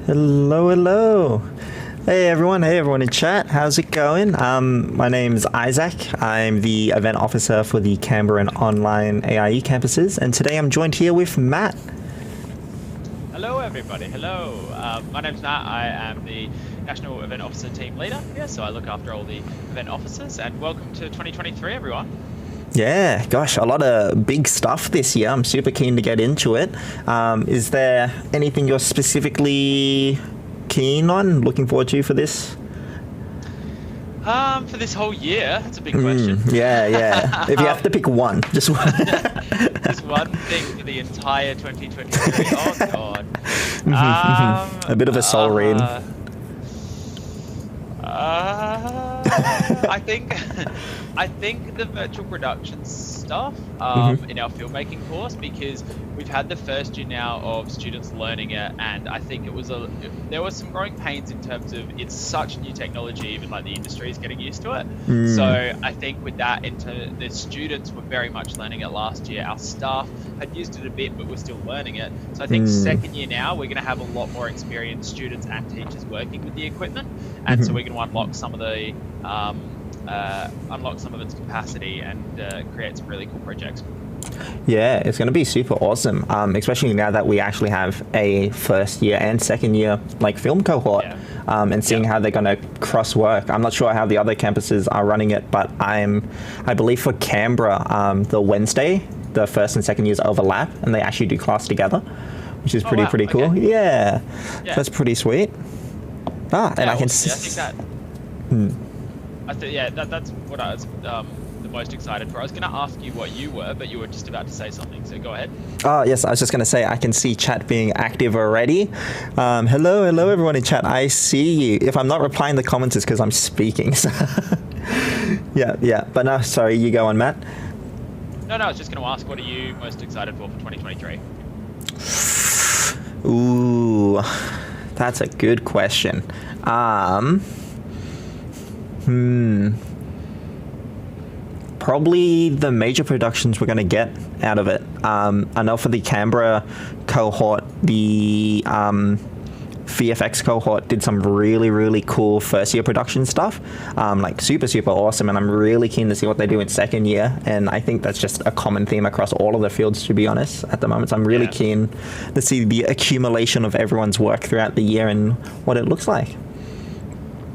Hello, hello. Hey everyone in chat, how's it going? My name's Isaac. I'm the event officer for the Canberra and online AIE campuses, and today I'm joined here with Matt. Hello everybody, hello. My name's Matt. I am the National Event Officer Team Leader here, so I look after all the event officers, and welcome to 2023 everyone. Yeah, gosh, a lot of big stuff this year. I'm super keen to get into it. Is there anything you're specifically keen on, looking forward to for this? For this whole year, that's a big question. Yeah. If you have to pick one, just one. Just one thing for the entire 2023. Oh god. A bit of a soul read. I think the virtual production stuff in our filmmaking course, because we've had the first year now of students learning it, and I think there was some growing pains in terms of it's such new technology, even like the industry is getting used to it. So I think with that, the students were very much learning it last year. Our staff had used it a bit, but we're still learning it. So I think second year now, we're going to have a lot more experienced students and teachers working with the equipment, and so we're going to unlock some of the its capacity and create some really cool projects. Yeah, it's going to be super awesome, especially now that we actually have a first year and second year like film cohort, and seeing how they're going to cross work. I'm not sure how the other campuses are running it, but I believe for Canberra, the Wednesday, the first and second years overlap, and they actually do class together, which is pretty cool. Okay. Yeah, that's pretty sweet. And I can that's what I was the most excited for. I was going to ask you what you were, but you were just about to say something, so go ahead. Oh, yes, I was just going to say I can see chat being active already. Hello everyone in chat. I see you. If I'm not replying the comments, it's because I'm speaking. So yeah. But no, sorry, you go on, Matt. No, I was just going to ask, what are you most excited for 2023? Ooh, that's a good question. Probably the major productions we're going to get out of it. I know for the Canberra cohort, the VFX cohort did some really cool first year production stuff, like super awesome, and I'm really keen to see what they do in second year, and I think that's just a common theme across all of the fields, to be honest, at the moment. So I'm really keen to see the accumulation of everyone's work throughout the year and what it looks like.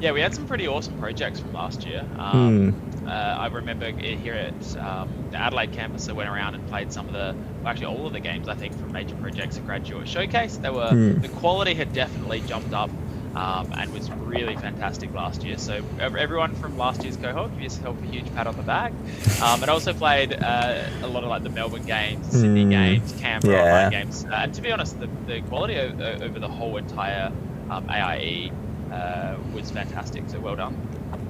Yeah, we had some pretty awesome projects from last year. I remember here at the Adelaide campus, I went around and played all of the games, I think, from major projects at Graduate Showcase. The quality had definitely jumped up and was really fantastic last year. So everyone from last year's cohort, give yourself a huge pat on the back. And I also played a lot of like the Melbourne games, Sydney games, Canberra online games. And to be honest, the quality over the whole entire AIE was fantastic, so well done.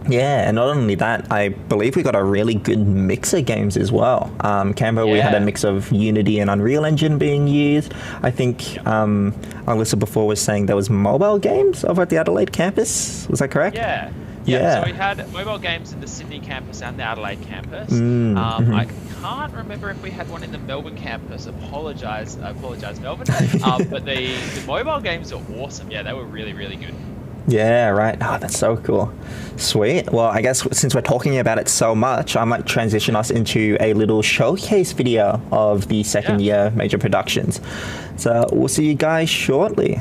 Yeah, and not only that, I believe we got a really good mix of games as well. Canberra, we had a mix of Unity and Unreal Engine being used. I think Alyssa before was saying there was mobile games over at the Adelaide campus. Was that correct? Yeah. So we had mobile games in the Sydney campus and the Adelaide campus. I can't remember if we had one in the Melbourne campus. I apologise, Melbourne. But the mobile games are awesome. Yeah, they were really good. Yeah, right. Oh, that's so cool. Sweet. Well, I guess since we're talking about it so much, I might transition us into a little showcase video of the second year major productions. So we'll see you guys shortly.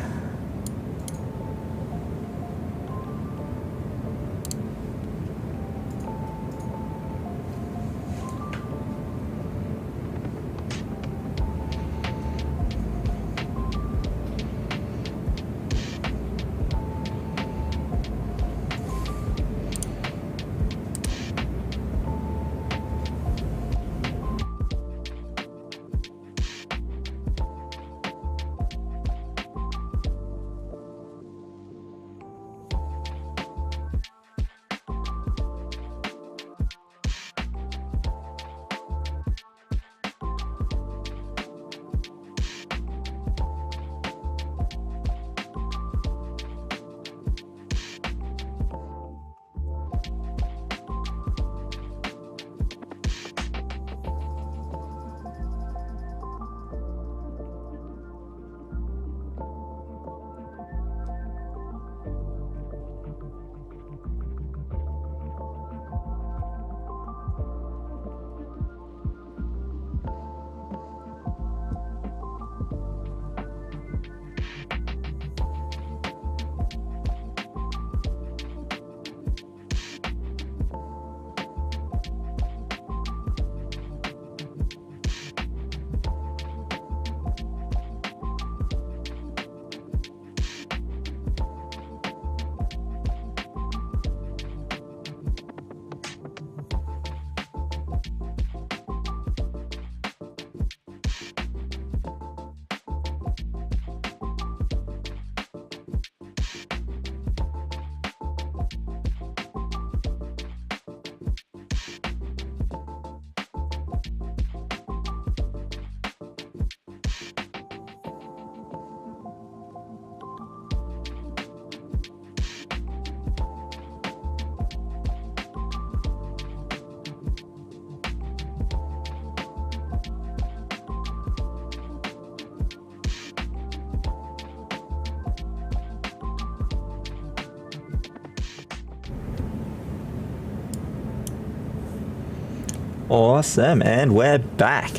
Awesome, and we're back.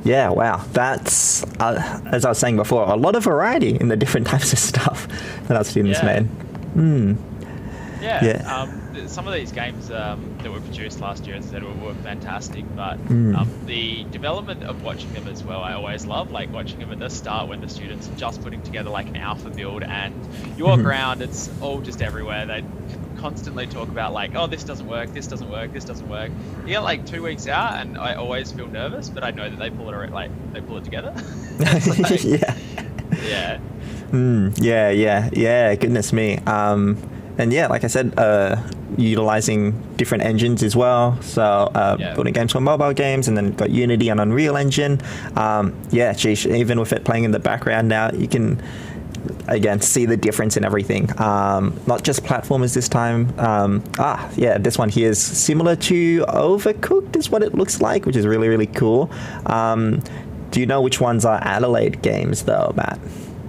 Yeah, wow, that's as I was saying before, a lot of variety in the different types of stuff that our students made. Some of these games that were produced last year, as I said, were fantastic, but the development of watching them as well, I always love, like watching them at the start when the students are just putting together like an alpha build, and you walk around, it's all just everywhere. They constantly talk about like, oh, this doesn't work, this doesn't work, this doesn't work. You get like 2 weeks out, and I always feel nervous, but I know that they pull it together. Like, yeah. Goodness me. And yeah, like I said, utilizing different engines as well. So building games for mobile games, and then got Unity and Unreal Engine. Geez, even with it playing in the background now, you can again see the difference in everything. Not just platformers this time. This one here is similar to Overcooked is what it looks like, which is really, really cool. Do you know which ones are Adelaide games though, Matt?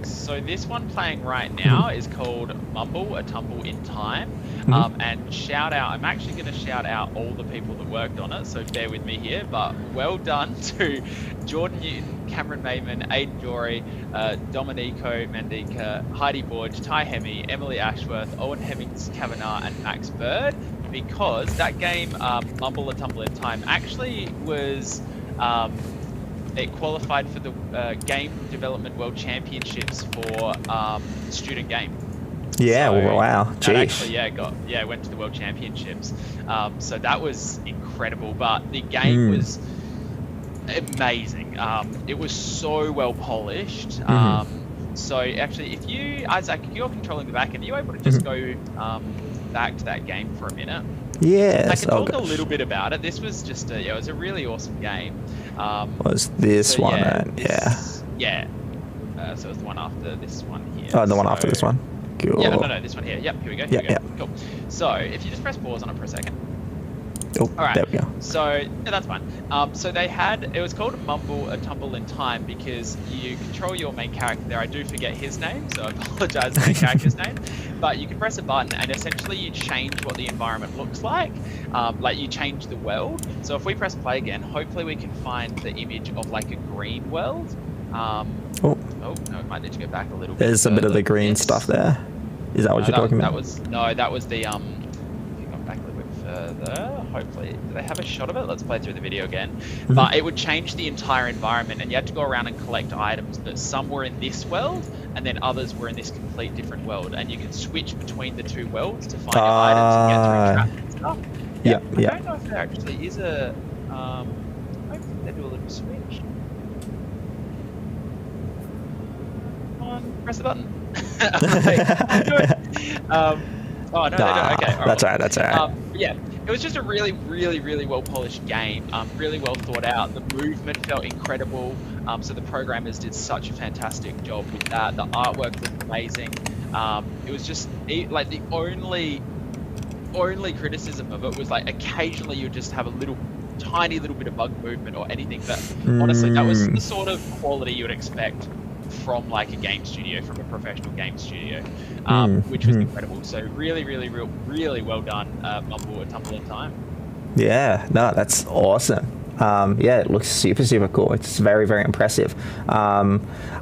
So this one playing right now is called Mumble, A Tumble in Time. And shout out, I'm actually going to shout out all the people that worked on it, so bear with me here, but well done to Jordan Newton, Cameron Mayman, Aidan Jory, Domenico Mandika, Heidi Borge, Ty Hemi, Emily Ashworth, Owen Hemmings Kavanagh, and Max Bird, because that game, Mumble, A Tumble in Time, actually was... it qualified for the Game Development World Championships for student game. Yeah, so wow. Jeez. Actually, went to the World Championships. So that was incredible. But the game was amazing. It was so well polished. So actually, if you, Isaac, if you're controlling the back end, are you able to just go back to that game for a minute? Yes. I can talk a little bit about it. This was just it was a really awesome game. Was this one? Yeah. So it was the one after this one here. Oh, the one after this one. Cool. Yeah, no, this one here. Yep, here we go. Cool. So if you just press pause on it for a second. Oh, all right. There we go. So that's fine. So it was called Mumble, A Tumble in Time, because you control your main character there. I do forget his name, so I apologize for the main character's name. But you can press a button, and essentially you change what the environment looks like. Like you change the world. So if we press play again, hopefully we can find the image of like a green world. Oh no, it might need to go back a little bit. There's a bit of the green stuff there. Is that what you're talking about? That was the If you go back a little bit further, hopefully, do they have a shot of it? Let's play through the video again. But it would change the entire environment, and you had to go around and collect items. But some were in this world, and then others were in this complete different world, and you can switch between the two worlds to find your items and get through traps and stuff. I don't know if there actually is a. Hopefully they do a little switch. Come on, press the button. They don't. Okay, that's all right. It was just a really, really, really well polished game. Really well thought out. The movement felt incredible. So the programmers did such a fantastic job with that. The artwork looked amazing. It was just like the only criticism of it was like occasionally you just have a tiny little bit of bug movement or anything. But honestly, that was the sort of quality you would expect from like a game studio, from a professional game studio, which was incredible. So really, really, really well done, Mumble, A Tumble in Time. Yeah, no, that's awesome. It looks super, super cool. It's very, very impressive.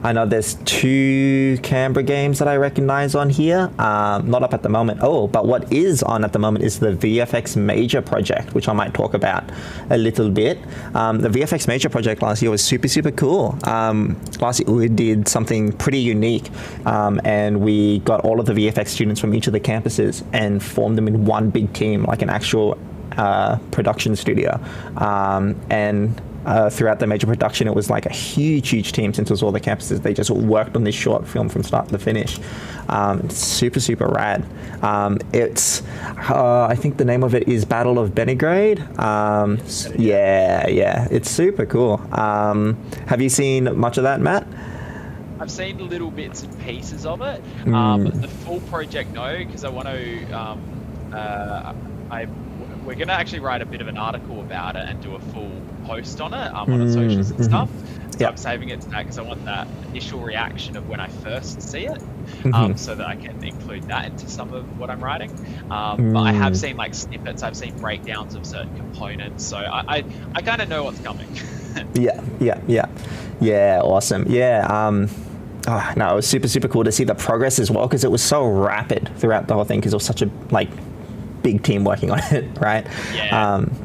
I know there's 2 Canberra games that I recognize on here. Not up at the moment. But what is on at the moment is the VFX Major project, which I might talk about a little bit. The VFX Major project last year was super, super cool. Last year we did something pretty unique, and we got all of the VFX students from each of the campuses and formed them in one big team, like an actual production studio, and throughout the major production it was like a huge team. Since it was all the campuses, they just worked on this short film from start to finish. Super rad. It's I think the name of it is Battle of Benigrade. It's super cool. Have you seen much of that, Matt? I've seen little bits and pieces of it. The full project, no, because I want to we're going to actually write a bit of an article about it and do a full post on it on our socials and stuff. So I'm saving it to that because I want that initial reaction of when I first see it, so that I can include that into some of what I'm writing. But I have seen like snippets, I've seen breakdowns of certain components, so I kind of know what's coming. Yeah, awesome. Yeah, no, it was super cool to see the progress as well, because it was so rapid throughout the whole thing, because it was such a big team working on it, right?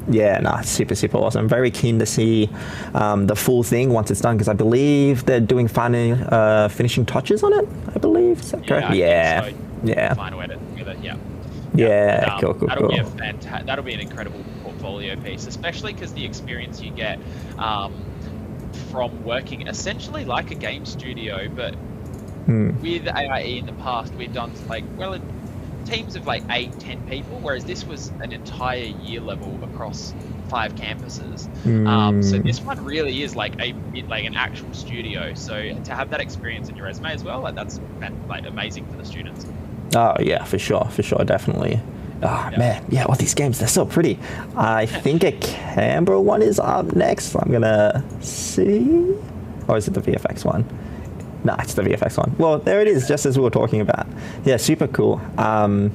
It's super awesome. Very keen to see the full thing once it's done, because I believe they're doing finishing touches on it, I believe. Is that correct? Final edit together, cool. That'll be an incredible portfolio piece, especially because the experience you get from working essentially like a game studio, but with AIE in the past, we've done teams of 8-10 people, whereas this was an entire year level across 5 campuses. So this one really is like an actual studio. So to have that experience in your resume as well, that's amazing for the students. Oh yeah, for sure, definitely. Man, all these games, they're so pretty. I think a Canberra one is up next. I'm gonna see. Or is it the VFX one? No, it's the VFX one. Well, there it is, just as we were talking about. Yeah, super cool. Kind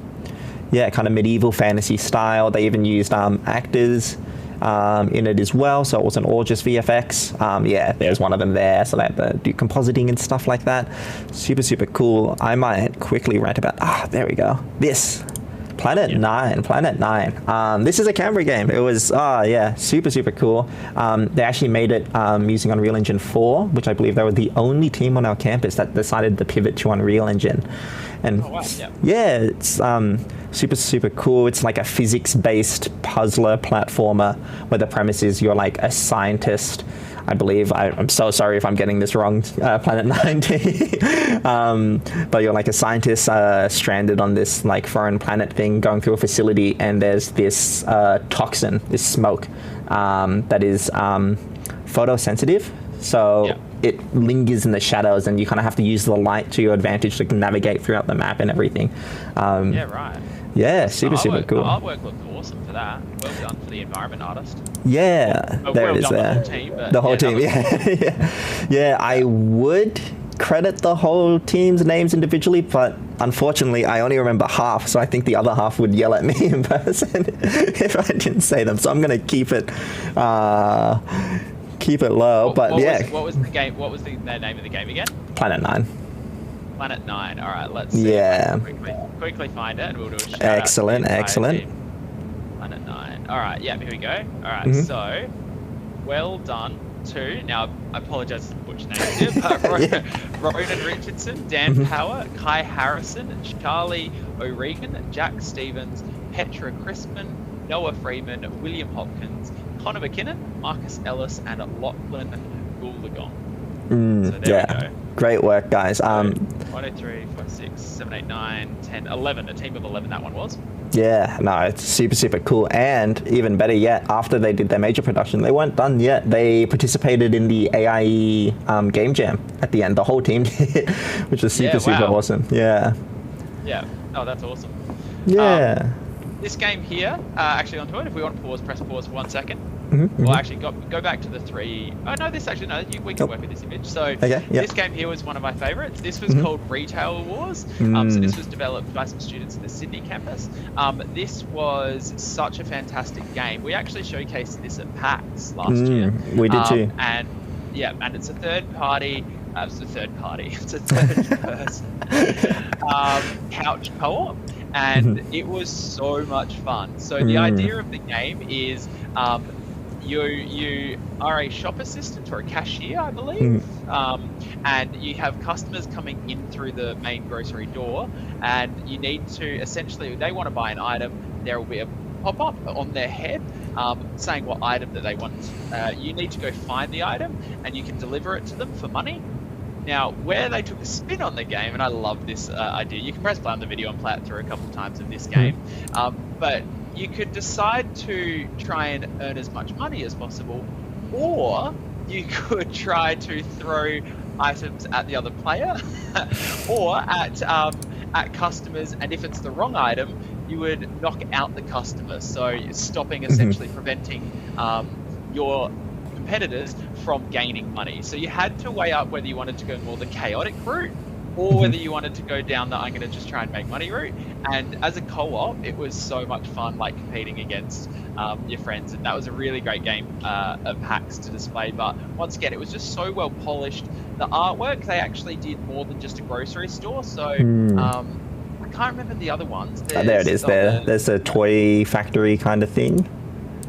of medieval fantasy style. They even used actors in it as well, so it wasn't all just VFX. There's one of them there, so they had to do compositing and stuff like that. Super cool. I might quickly rant about, there we go. This. Planet 9. This is a Canberra game. It was, super cool. They actually made it using Unreal Engine 4, which I believe they were the only team on our campus that decided to pivot to Unreal Engine. And it's super cool. It's like a physics-based puzzler platformer where the premise is you're like a scientist. I believe, I'm so sorry if I'm getting this wrong, Planet 9. But you're like a scientist stranded on this foreign planet thing, going through a facility, and there's this toxin, this smoke, that is photosensitive. So it lingers in the shadows, and you kind of have to use the light to your advantage to navigate throughout the map and everything. Yeah, super cool. The artwork looked awesome for that. Well done for the environment artist. Yeah, there it is there. The whole team, yeah. I would credit the whole team's names individually, but unfortunately I only remember half, so I think the other half would yell at me in person if I didn't say them. So I'm going to keep it low. What was the game? What was the name of the game again? Planet 9. Planet 9. All right, let's see. Quickly find it, and we'll do a shout out. Excellent. Planet 9. All right, here we go. All right, so well done to, now I apologise for the butcher names here, but Ronan Richardson, Dan Power, Kai Harrison, Charlie O'Regan, Jack Stevens, Petra Crispin, Noah Freeman, William Hopkins, Connor McKinnon, Marcus Ellis, and Lachlan Goulagon. So there we go. Great work, guys. 1, 2, 3, 4, 6, 7, 8, 9, 10, 11. A team of 11 that one was. Yeah, no, it's super cool. And even better yet, after they did their major production, they weren't done yet. They participated in the AIE game jam at the end. The whole team did, which was super awesome. Yeah. Oh, that's awesome. Yeah. This game here, actually onto it, if we want to press pause for 1 second. Well, actually, go back to the 3. Oh, no, we can work with this image. So this game here was one of my favorites. This was called Retail Wars. So this was developed by some students at the Sydney campus. This was such a fantastic game. We actually showcased this at PAX last year. We did too. And it's a third party. It's a third person couch co-op. And it was so much fun. So the idea of the game is you are a shop assistant or a cashier, I believe, and you have customers coming in through the main grocery door, and you need to essentially, they want to buy an item, there will be a pop-up on their head saying what item that they want. You need to go find the item, and you can deliver it to them for money. Now, where they took a spin on the game, and I love this idea, you can press play on the video and play it through a couple of times of this game, but you could decide to try and earn as much money as possible, or you could try to throw items at the other player, or at customers, and if it's the wrong item, you would knock out the customer. So stopping, essentially preventing your competitors from gaining money. So you had to weigh up whether you wanted to go more the chaotic route or whether you wanted to go down the I'm going to just try and make money route. And as a co-op, it was so much fun, like competing against your friends. And that was a really great game of hacks to display. But once again, it was just so well polished. The artwork, they actually did more than just a grocery store. So I can't remember the other ones. There it is. There's a toy factory kind of thing.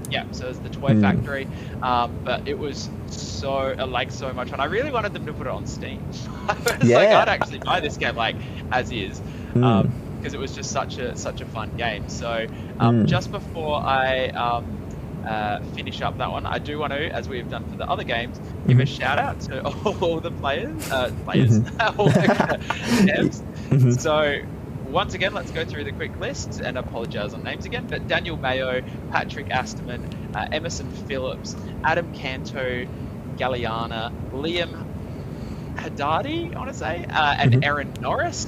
Yeah, so it's the toy factory, but it was so much fun. I really wanted them to put it on Steam. I was like, I'd actually buy this game like as is, because it was just such a fun game. So just before I finish up that one, I do want to, as we've done for the other games, give a shout out to all the players, all the devs. So once again, let's go through the quick list and apologize on names again, but Daniel Mayo, Patrick Asterman, Emerson Phillips, Adam Canto, Galliana, Liam Haddadi, I want to say, and Aaron Norris.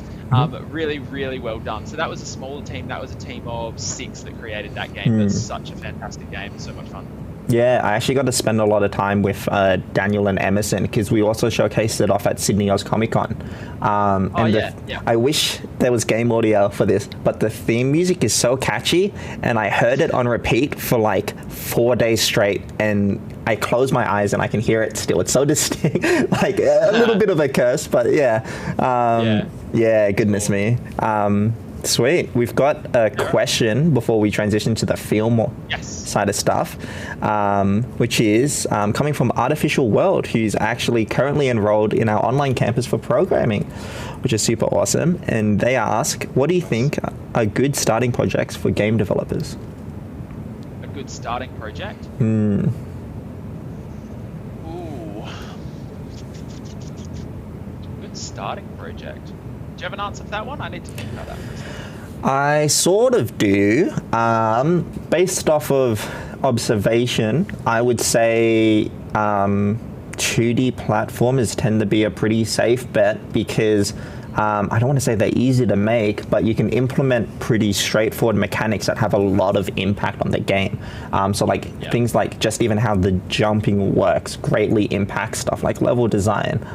Really, really well done. So that was a smaller team. That was a team of 6 that created that game. It's such a fantastic game. So much fun. Yeah, I actually got to spend a lot of time with Daniel and Emerson because we also showcased it off at Sydney Oz Comic Con. I wish there was game audio for this, but the theme music is so catchy, and I heard it on repeat for like 4 days straight, and I close my eyes and I can hear it still. It's so distinct, like a little bit of a curse, but yeah, goodness me. Sweet. We've got a question before we transition to the film side of stuff, which is coming from Artificial World, who's actually currently enrolled in our online campus for programming, which is super awesome. And they ask, what do you think are good starting projects for game developers? A good starting project? Ooh. Good starting project. Do you have an answer for that one? I need to think about that for a second. I sort of do. Based off of observation, I would say 2D platformers tend to be a pretty safe bet because I don't want to say they're easy to make, but you can implement pretty straightforward mechanics that have a lot of impact on the game. Things like just even how the jumping works greatly impacts stuff like level design,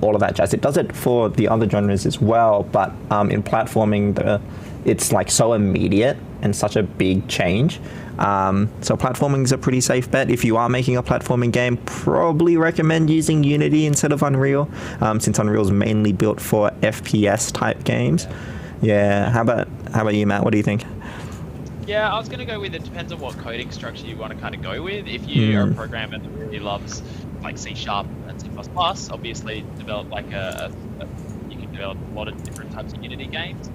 all of that jazz. It does it for the other genres as well, but in platforming, it's like so immediate and such a big change. So platforming is a pretty safe bet. If you are making a platforming game, probably recommend using Unity instead of Unreal, since Unreal is mainly built for FPS type games. Yeah. How about you, Matt? What do you think? Yeah, I was going to go with it depends on what coding structure you want to kind of go with. If you are a programmer that really loves like C# and C++, obviously develop you can develop a lot of different types of Unity games.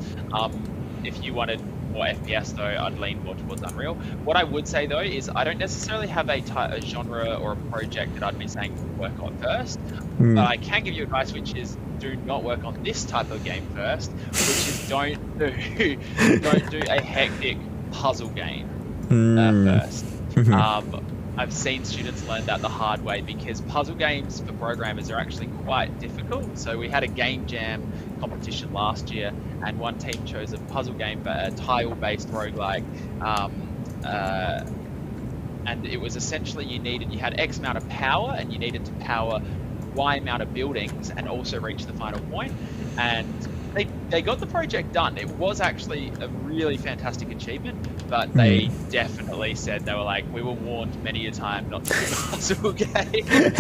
If you wanted more FPS though, I'd lean more towards Unreal. What I would say though is I don't necessarily have a genre or a project that I'd be saying work on first, but I can give you advice, which is do not work on this type of game first, which is don't do a hectic puzzle game first. I've seen students learn that the hard way because puzzle games for programmers are actually quite difficult. So we had a game jam competition last year and one team chose a puzzle game, a tile-based roguelike. And it was essentially you had X amount of power and you needed to power Y amount of buildings and also reach the final point. And they got the project done. It was actually a really fantastic achievement, but they definitely said, they were like, we were warned many a time not to do puzzle games.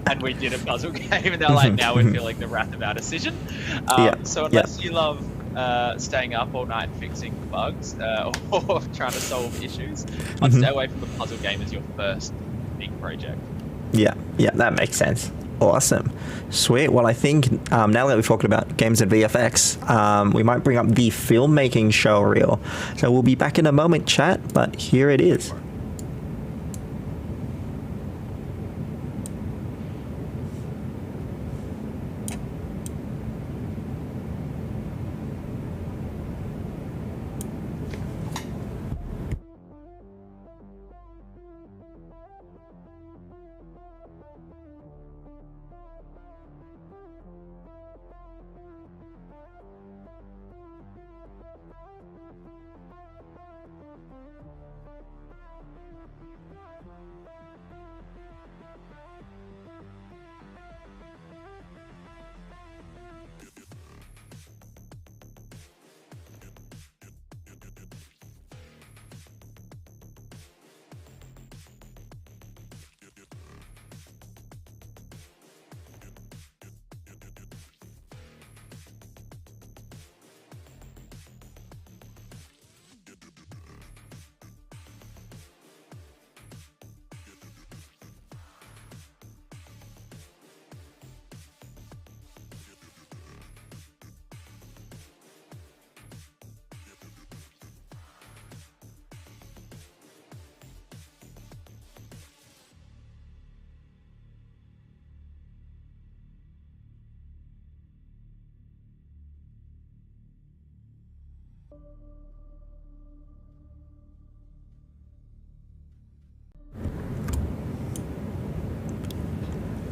And we did a puzzle game and they're like, now we're feeling the wrath of our decision. So unless you love staying up all night fixing bugs or trying to solve issues, I'd stay away from a puzzle game as your first big project. Yeah, that makes sense. Awesome. Sweet. Well, I think now that we've talked about games and VFX, we might bring up the filmmaking show reel. So we'll be back in a moment, chat, but here it is.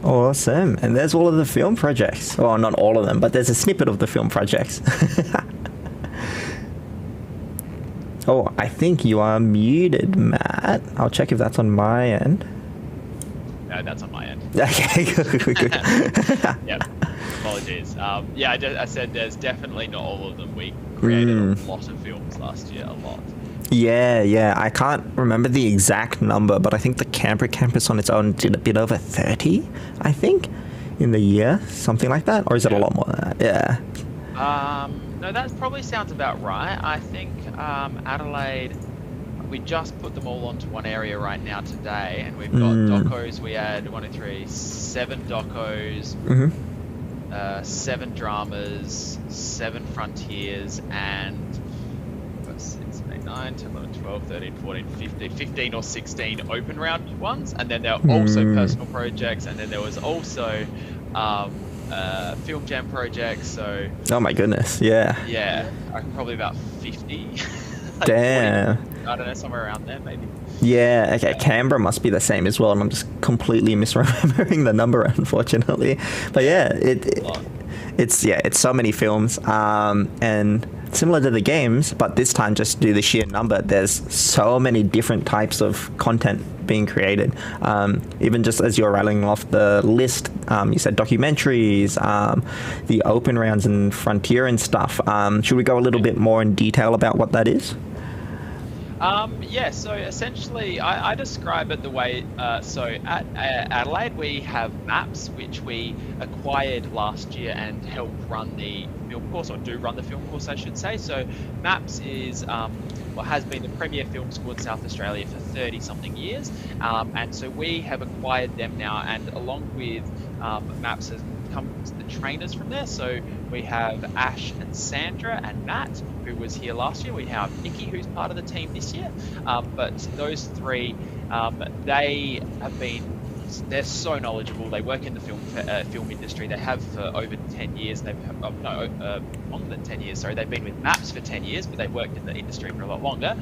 Awesome. And there's all of the film projects. Well, not all of them, but there's a snippet of the film projects. Oh, I think you are muted, Matt. I'll check if that's on my end. No, that's on my end. Okay, good. Yeah, apologies. Yeah, I said there's definitely not all of them. We created a lot of films last year, a lot. Yeah. I can't remember the exact number, but I think the Canberra campus on its own did a bit over 30, I think, in the year, something like that. Or is it a lot more than that? Yeah. No, that probably sounds about right. I think Adelaide, we just put them all onto one area right now today, and we've got docos. We had 7 docos, 7 dramas, 7 frontiers, and 6, 8, 9, 10, 11, 12, 13, 14, 15 or 16 open round ones, and then there are also personal projects, and then there was also film jam projects. So oh my goodness, yeah, probably about 50. Like damn. 40, I don't know, somewhere around there maybe. Yeah, okay, Canberra must be the same as well, and I'm just completely misremembering the number, unfortunately. But yeah, it's so many films, and similar to the games, but this time just do the sheer number. There's so many different types of content being created. Even just as you're rattling off the list, you said documentaries, the open rounds and frontier and stuff. Should we go a little bit more in detail about what that is? Yeah, so essentially I describe it the way, so at Adelaide we have Maps, which we acquired last year and help run the film course, or do run the film course I should say. So Maps is, has been the premier film school in South Australia for 30 something years, and so we have acquired them now, and along with Maps has come the trainers from there. So we have Ash and Sandra and Matt, who was here last year. We have Nikki, who's part of the team this year. But those 3, they're so knowledgeable. They work in the film industry. They have for over 10 years. They've longer than 10 years. Sorry, they've been with Maps for 10 years, but they've worked in the industry for a lot longer.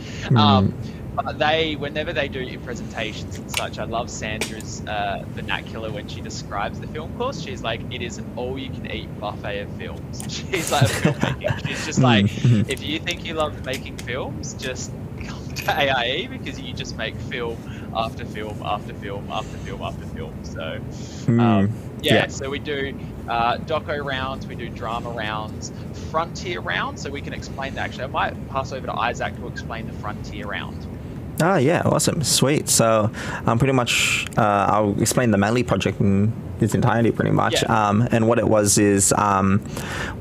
But whenever they do presentations and such, I love Sandra's vernacular when she describes the film course. She's like, it is an all-you-can-eat buffet of films. She's like, filmmaking. She's just like, if you think you love making films, just come to AIE, because you just make film after film after film after film after film. So, so we do doco rounds, we do drama rounds, frontier rounds. So we can explain that. Actually, I might pass over to Isaac to explain the frontier round. Oh yeah, awesome, sweet. So pretty much I'll explain the Manly project in its entirety pretty much. And what it was is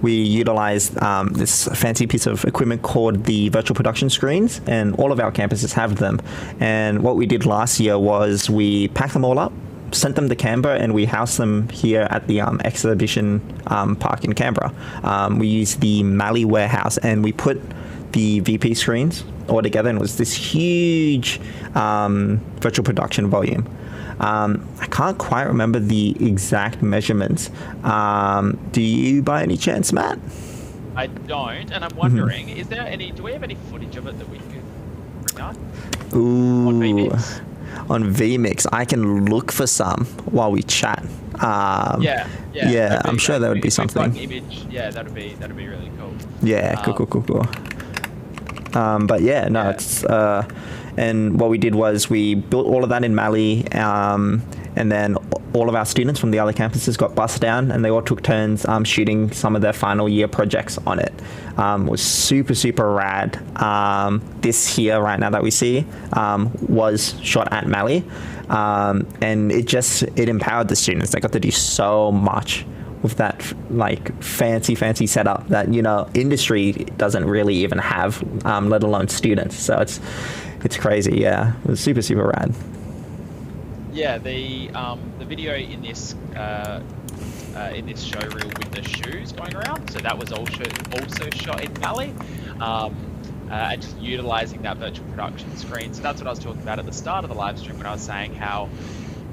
we utilized this fancy piece of equipment called the virtual production screens, and all of our campuses have them. And what we did last year was we packed them all up, sent them to Canberra, and we housed them here at the exhibition park in Canberra. We used the Mally warehouse, and we put the VP screens all together, and it was this huge virtual production volume. I can't quite remember the exact measurements. Do you by any chance, Matt? I don't, and I'm wondering, do we have any footage of it that we could bring up? Ooh, on VMix? On VMix, I can look for some while we chat. Yeah, I'm sure that would be something. Image, that'd be really cool. Yeah, cool. But yeah, no, it's and what we did was we built all of that in Mally, and then all of our students from the other campuses got bussed down, and they all took turns shooting some of their final year projects on it. It was super rad. This here right now that we see was shot at Mally, and it empowered the students. They got to do so much with that like fancy setup that industry doesn't really even have, let alone students. So it's crazy. Yeah, it was super rad. Yeah, the video in this showreel with the shoes going around, so that was also shot in Mally, and just utilizing that virtual production screen. So that's what I was talking about at the start of the live stream when I was saying how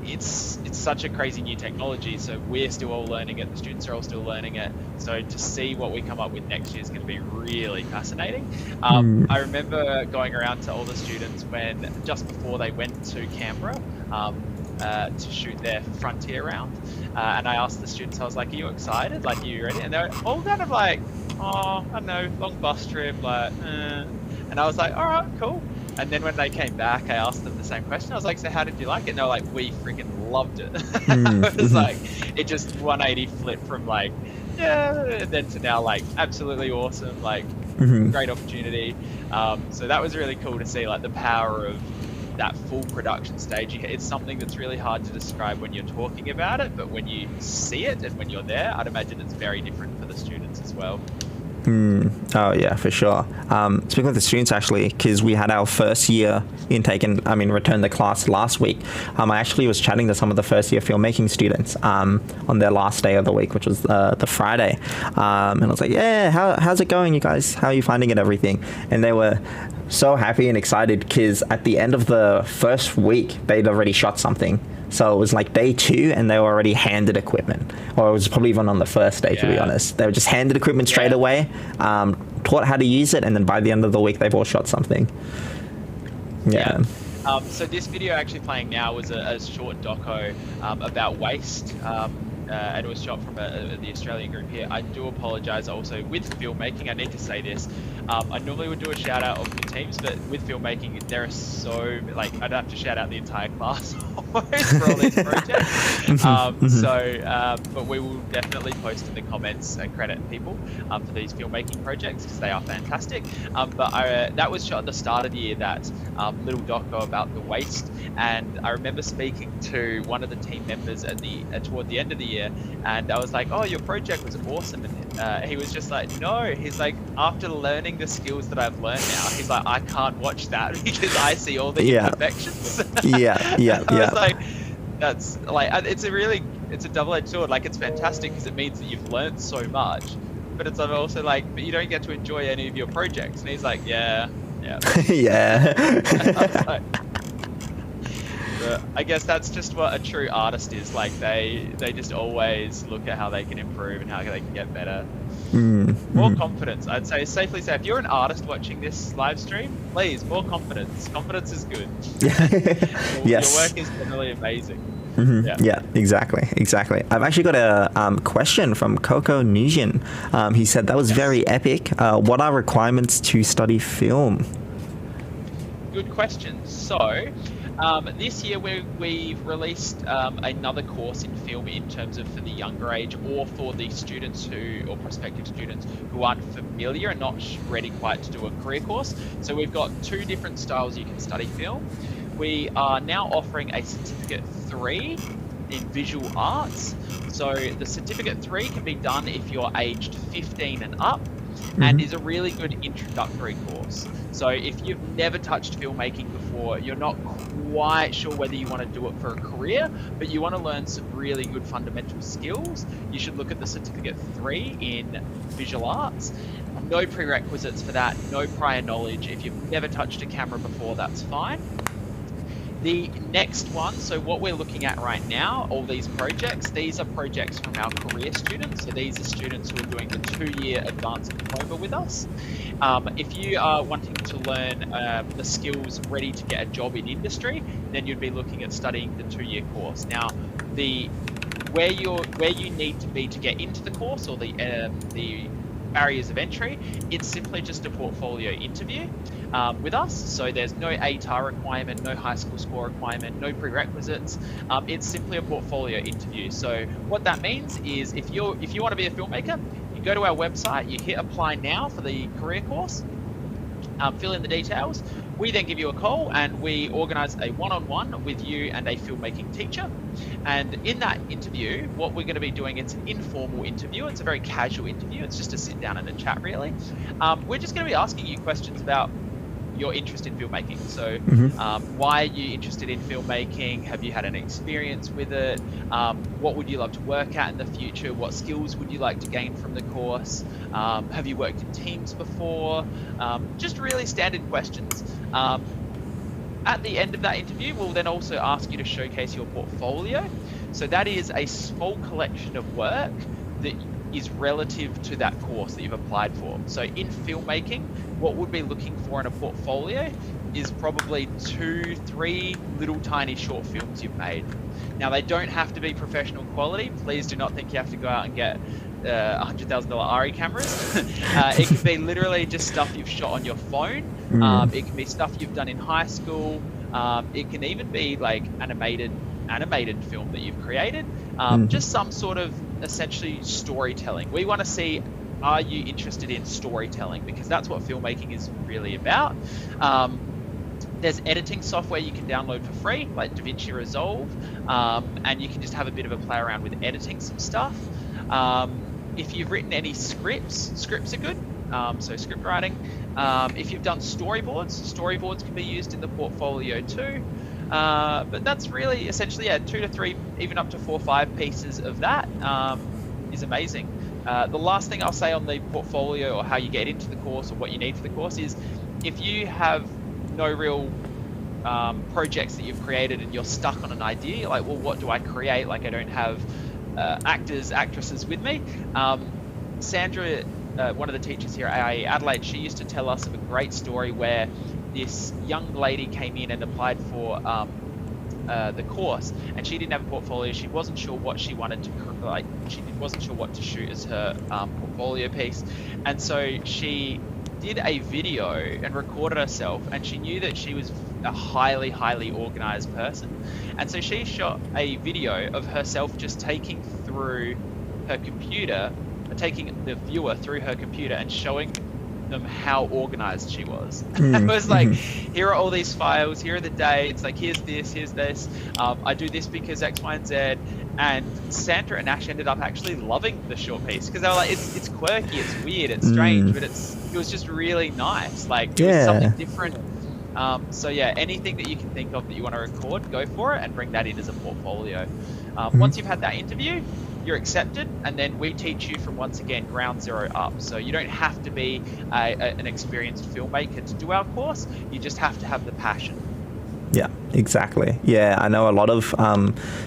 it's such a crazy new technology, so we're still all learning it, the students are all still learning it, so to see what we come up with next year is going to be really fascinating. I remember going around to all the students when just before they went to Canberra, to shoot their Frontier round. And I asked the students, I was like, are you excited? Like, are you ready? And they're all kind of like, oh, I don't know, long bus trip, like, And I was like, all right, cool. And then when they came back, I asked them the same question. I was like, so how did you like it? And they were like, we freaking loved it. It was like, it just 180 flip from like, yeah, and then to now like, absolutely awesome, like, great opportunity. So that was really cool to see, like, the power of that full production stage. It's something that's really hard to describe when you're talking about it, but when you see it and when you're there, I'd imagine it's very different for the students as well. Oh yeah, for sure. Speaking of the students, actually, because we had our first year intake and returned the class last week. I actually was chatting to some of the first year filmmaking students on their last day of the week, which was the Friday, and I was like, yeah, how's it going, you guys? How are you finding it, everything? And they were so happy and excited because at the end of the first week, they'd already shot something. So it was like day 2 and they were already handed equipment, or it was probably even on the first day, to be honest. They were just handed equipment straight away, taught how to use it, and then by the end of the week, they've all shot something. Yeah. So this video actually playing now was a short doco about waste. And it was shot from the Australian group here. I do apologise also with filmmaking. I need to say this. I normally would do a shout out of the teams, but with filmmaking, there are so, like, I'd have to shout out the entire class almost for all these projects. But we will definitely post in the comments and credit people for these filmmaking projects because they are fantastic. That was shot at the start of the year, that little doco about the waste. And I remember speaking to one of the team members toward the end of the year, and I was like, oh, your project was awesome. And he was just like, no, he's like, after learning the skills that I've learned now, he's like, I can't watch that because I see all the imperfections. I was like, that's like, it's a double-edged sword. Like, it's fantastic because it means that you've learned so much, but it's also like, but you don't get to enjoy any of your projects. And he's like, yeah. But I guess that's just what a true artist is. Like, they just always look at how they can improve and how they can get better. More confidence. I'd safely say, if you're an artist watching this live stream, please, more confidence. Confidence is good. Your work is generally amazing. Yeah, exactly. I've actually got a question from Coco Nugent. He said that was very epic. What are requirements to study film? Good question. So, this year we've released another course in film in terms of for the younger age, or for the students or prospective students who aren't familiar and not ready quite to do a career course. So we've got 2 different styles you can study film. We are now offering a Certificate 3 in visual arts. So the Certificate 3 can be done if you're aged 15 and up, and is a really good introductory course. So if you've never touched filmmaking before, you're not quite sure whether you want to do it for a career, but you want to learn some really good fundamental skills, you should look at the Certificate 3 in visual arts. No prerequisites for that, no prior knowledge. If you've never touched a camera before, that's fine. The next one, so what we're looking at right now, all these projects, these are projects from our career students. So these are students who are doing the 2-year advanced diploma with us. If you are wanting to learn the skills ready to get a job in industry, then you'd be looking at studying the 2-year course. Now, where you need to be to get into the course, or the barriers of entry, it's simply just a portfolio interview with us. So there's no ATAR requirement, no high school score requirement, no prerequisites. It's simply a portfolio interview. So what that means is, if you want to be a filmmaker, you go to our website, you hit apply now for the career course, fill in the details. We then give you a call and we organise a one-on-one with you and a filmmaking teacher. And in that interview, what we're going to be doing, it's an informal interview. It's a very casual interview. It's just a sit down and a chat, really. We're just going to be asking you questions about your interest in filmmaking. So why are you interested in filmmaking? Have you had an experience with it? What would you love to work at in the future? What skills would you like to gain from the course? Have you worked in teams before? Just really standard questions. At the end of that interview, we'll then also ask you to showcase your portfolio. So that is a small collection of work that is relative to that course that you've applied for. So in filmmaking, what we'd be looking for in a portfolio is probably 2-3 little tiny short films you've made. Now, they don't have to be professional quality. Please do not think you have to go out and get $100,000 ARRI cameras. It can be literally just stuff you've shot on your phone. It can be stuff you've done in high school. It can even be like animated film that you've created. Just some sort of essentially storytelling. We want to see, are you interested in storytelling? Because that's what filmmaking is really about. There's editing software you can download for free, like DaVinci Resolve, and you can just have a bit of a play around with editing some stuff. If you've written any scripts are good, so script writing. If you've done storyboards can be used in the portfolio too. But that's really essentially 2 to 3, even up to 4 or 5 pieces of that is amazing. The last thing I'll say on the portfolio or how you get into the course or what you need for the course is if you have no real projects that you've created and you're stuck on an idea, you're like, well, what do I create? Like, I don't have actresses with me. Sandra, one of the teachers here at AIE Adelaide, she used to tell us of a great story where this young lady came in and applied for the course, and she didn't have a portfolio. She wasn't sure what she wanted to wasn't sure what to shoot as her portfolio piece, and so she did a video and recorded herself, and she knew that she was a highly organized person, and so she shot a video of herself just taking through her computer, taking the viewer through her computer and showing them how organized she was. It was like, here are all these files, here are the dates, like here's this, I do this because X, Y, and Z. And Sandra and Ash ended up actually loving the short piece because they were like, it's quirky, it's weird, it's strange, but it was just really nice. Like, it was something different. So yeah, anything that you can think of that you want to record, go for it and bring that in as a portfolio. Once you've had that interview, you're accepted, and then we teach you from, once again, ground zero up. So you don't have to be an experienced filmmaker to do our course. You just have to have the passion. Yeah, exactly. Yeah, I know a lot of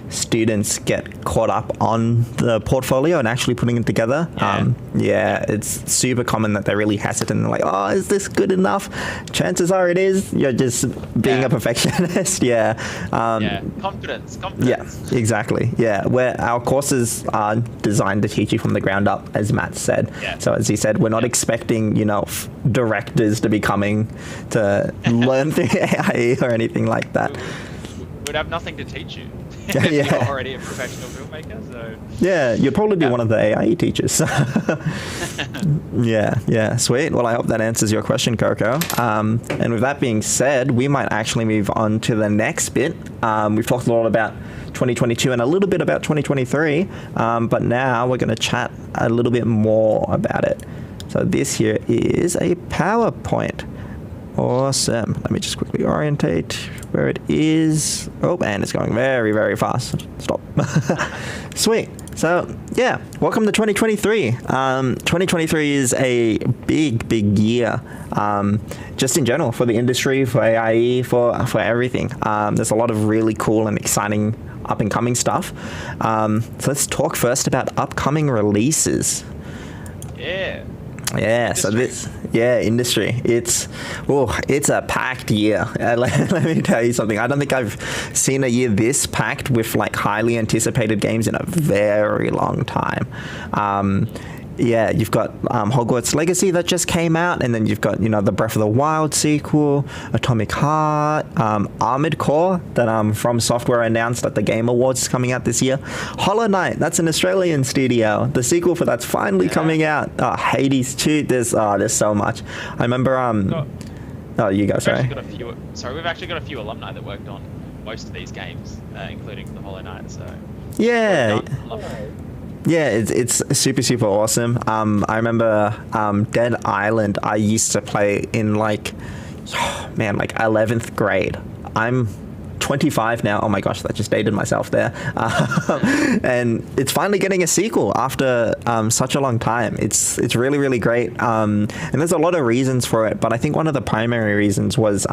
students get caught up on the portfolio and actually putting it together. It's super common that they're really hesitant and like, oh, is this good enough? Chances are it is. You're just being a perfectionist. Confidence. Yeah, exactly. Yeah, where our courses are designed to teach you from the ground up, as Matt said. Yeah. So as he said, we're not expecting, directors to be coming to learn through AIE or anything like that. We'd have nothing to teach you. If you're already a professional filmmaker, so yeah, you'd probably be one of the AIE teachers. Yeah, sweet. Well, I hope that answers your question, Coco. And with that being said, we might actually move on to the next bit. We've talked a lot about 2022 and a little bit about 2023, but now we're going to chat a little bit more about it. So this here is a PowerPoint. Awesome. Let me just quickly orientate where it is. Oh, and it's going very, very fast. Stop. Sweet. So, yeah, welcome to 2023. 2023 is a big year, just in general, for the industry, for AIE, for everything. There's a lot of really cool and exciting up-and-coming stuff. So let's talk first about upcoming releases. Yeah, so industry. It's a packed year. Let me tell you something. I don't think I've seen a year this packed with like highly anticipated games in a very long time. You've got Hogwarts Legacy that just came out, and then you've got, the Breath of the Wild sequel, Atomic Heart, Armored Core that From Software announced at the Game Awards is coming out this year. Hollow Knight, that's an Australian studio. The sequel for that's finally coming out. Hades 2, there's so much. I remember you go, sorry. We've actually got a few alumni that worked on most of these games, including the Hollow Knight, so yeah. Yeah, it's super awesome. I remember Dead Island I used to play in like 11th grade. I'm 25 now. Oh my gosh, that just dated myself there. And it's finally getting a sequel after such a long time. It's really great. And there's a lot of reasons for it, but I think one of the primary reasons was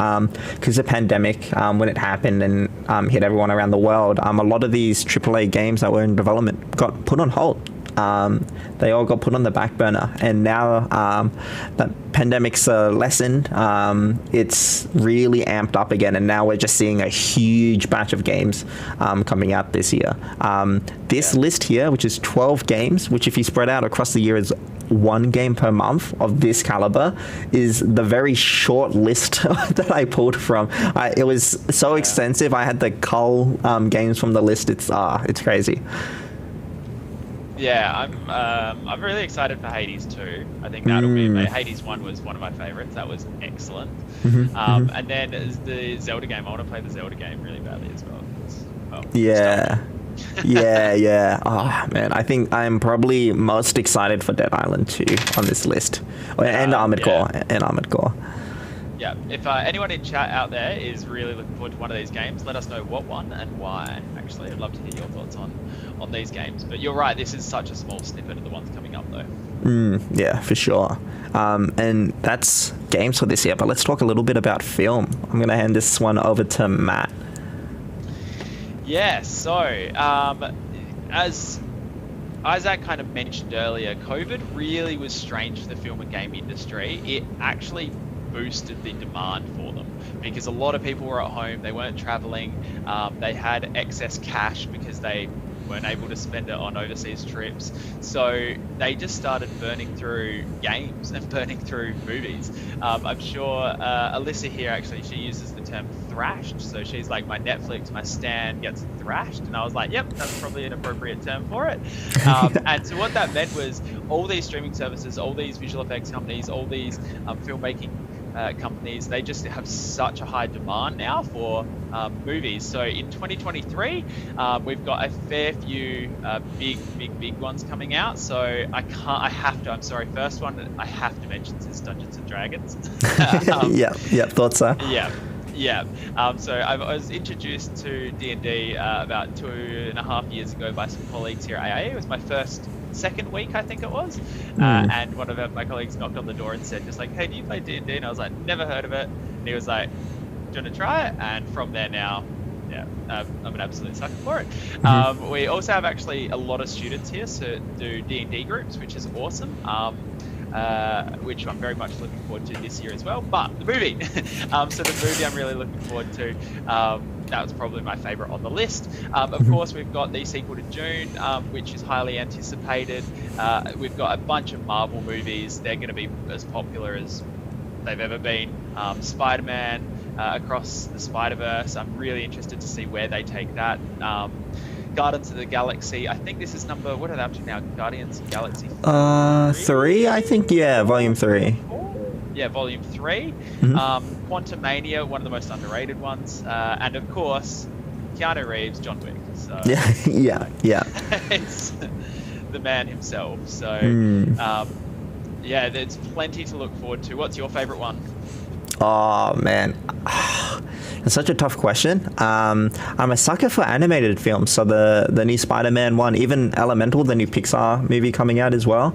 because the pandemic, when it happened and hit everyone around the world, a lot of these AAA games that were in development got put on hold. they all got put on the back burner, and now that pandemic's lessened, it's really amped up again, and now we're just seeing a huge batch of games coming out this year. This list here, which is 12 games, which if you spread out across the year is one game per month of this caliber, is the very short list that I pulled from. It was so extensive. I had to cull games from the list. It's crazy. Yeah, I'm really excited for Hades 2. I think that'll be Hades 1 was one of my favorites. That was excellent. And then the Zelda game. I want to play the Zelda game really badly as well. Yeah. yeah. Oh man, I think I'm probably most excited for Dead Island 2 on this list, and Armored Core. Yeah, if anyone in chat out there is really looking forward to one of these games, let us know what one and why. Actually, I'd love to hear your thoughts on these games. But you're right, this is such a small snippet of the ones coming up though. Yeah, for sure. And that's games for this year, but let's talk a little bit about film. I'm going to hand this one over to Matt. Yeah, so as Isaac kind of mentioned earlier, COVID really was strange for the film and game industry. It actually boosted the demand for them because a lot of people were at home, they weren't traveling, they had excess cash because they weren't able to spend it on overseas trips, so they just started burning through games and burning through movies. I'm sure Alyssa here, actually, she uses the term thrashed, so she's like, my Netflix, my Stan gets thrashed, and I was like, yep, that's probably an appropriate term for it. And so what that meant was all these streaming services, all these visual effects companies, all these filmmaking companies, they just have such a high demand now for movies. So in 2023, we've got a fair few big ones coming out. So I'm sorry, first one I have to mention is Dungeons and Dragons. Yeah, thought so. Yeah. So I was introduced to D&D about 2.5 years ago by some colleagues here at AIE. It was my second week, I think it was, and one of my colleagues knocked on the door and said, just like, hey, do you play D&D? And I was like, never heard of it. And he was like, do you want to try it? And from there now, I'm an absolute sucker for it. We also have actually a lot of students here to do D&D groups, which is awesome, which I'm very much looking forward to this year as well. But the movie, so the movie I'm really looking forward to, that was probably my favorite on the list. Of course, we've got the sequel to Dune, which is highly anticipated. We've got a bunch of Marvel movies. They're going to be as popular as they've ever been. Spider-Man, Across the Spider-Verse. I'm really interested to see where they take that. Guardians of the Galaxy. I think this is what are they up to now? Guardians of the Galaxy 3, I think. Yeah, Volume 3. Yeah, Volume 3. Quantumania, one of the most underrated ones. And of course, Keanu Reeves, John Wick. So, yeah. It's the man himself. So, there's plenty to look forward to. What's your favorite one? Oh, man. It's such a tough question. I'm a sucker for animated films, so the new Spider-Man one, even Elemental, the new Pixar movie coming out as well,